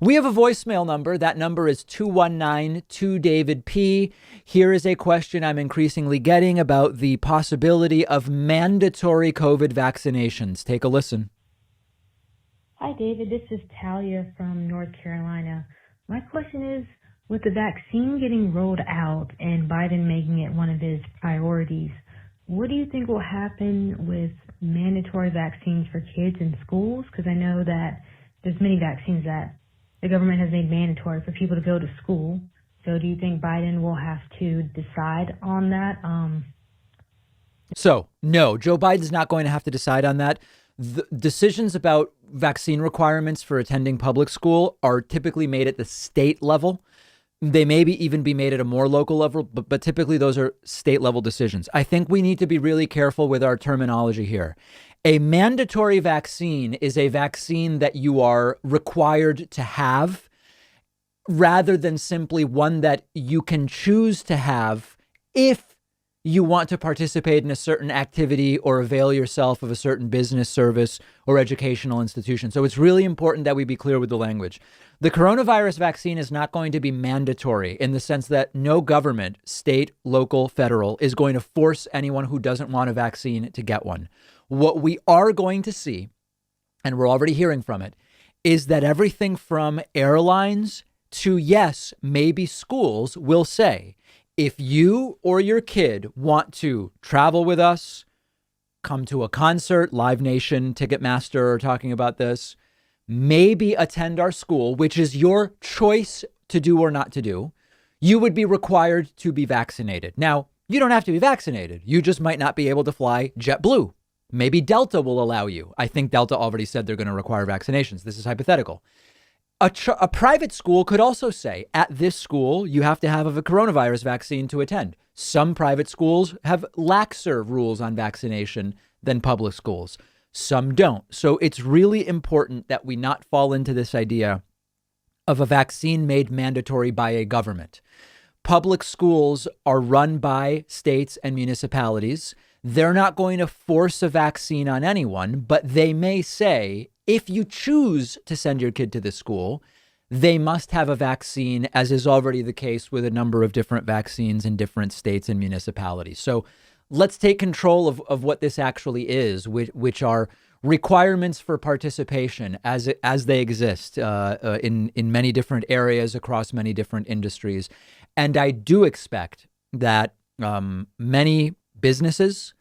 We have a voicemail number. That number is 219-2-DAVID-P. Here is a question I'm increasingly getting about the possibility of mandatory COVID vaccinations. Take a listen. Hi, David. This is Talia from North Carolina. My question is, with the vaccine getting rolled out and Biden making it one of his priorities, what do you think will happen with mandatory vaccines for kids in schools? Because I know that there's many vaccines that the government has made mandatory for people to go to school. So do you think Biden will have to decide on that? So, no, Joe Biden's not going to have to decide on that. The decisions about vaccine requirements for attending public school are typically made at the state level. They maybe even be made at a more local level, but typically those are state level decisions. I think we need to be really careful with our terminology here. A mandatory vaccine is a vaccine that you are required to have rather than simply one that you can choose to have if you want to participate in a certain activity or avail yourself of a certain business, service, or educational institution. So it's really important that we be clear with the language. The coronavirus vaccine is not going to be mandatory in the sense that no government, state, local, federal, is going to force anyone who doesn't want a vaccine to get one. What we are going to see, and we're already hearing from it, is that everything from airlines to, yes, maybe schools will say, if you or your kid want to travel with us, come to a concert, Live Nation, Ticketmaster are talking about this, maybe attend our school, which is your choice to do or not to do, you would be required to be vaccinated. Now, you don't have to be vaccinated. You just might not be able to fly JetBlue. Maybe Delta will allow you. I think Delta already said they're going to require vaccinations. This is hypothetical. A private school could also say, at this school, you have to have a coronavirus vaccine to attend. Some private schools have laxer rules on vaccination than public schools. Some don't. So it's really important that we not fall into this idea of a vaccine made mandatory by a government. Public schools are run by states and municipalities. They're not going to force a vaccine on anyone, but they may say, if you choose to send your kid to this school, they must have a vaccine, as is already the case with a number of different vaccines in different states and municipalities. So let's take control of what this actually is, which are requirements for participation as they exist in many different areas across many different industries. And I do expect that many businesses,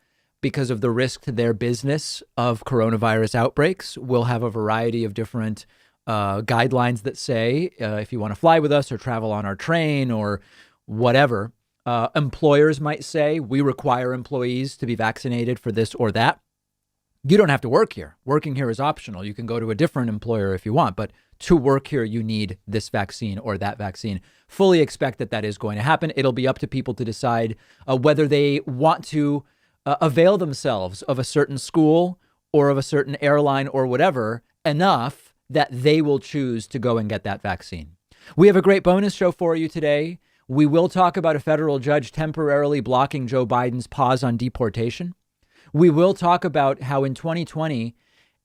because of the risk to their business of coronavirus outbreaks, will have a variety of different guidelines that say, if you want to fly with us or travel on our train or whatever, employers might say, we require employees to be vaccinated for this or that. You don't have to work here. Working here is optional. You can go to a different employer if you want, but to work here, you need this vaccine or that vaccine. Fully expect that is going to happen. It'll be up to people to decide whether they want to avail themselves of a certain school or of a certain airline or whatever enough that they will choose to go and get that vaccine. We have a great bonus show for you today. We will talk about a federal judge temporarily blocking Joe Biden's pause on deportation. We will talk about how in 2020,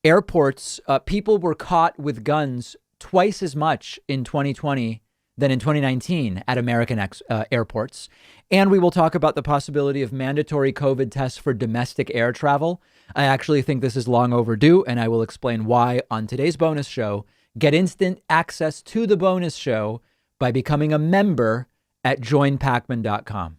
airports, people were caught with guns twice as much in 2020 than in 2019 at American airports. And we will talk about the possibility of mandatory COVID tests for domestic air travel. I actually think this is long overdue, and I will explain why on today's bonus show. Get instant access to the bonus show by becoming a member at joinpakman.com.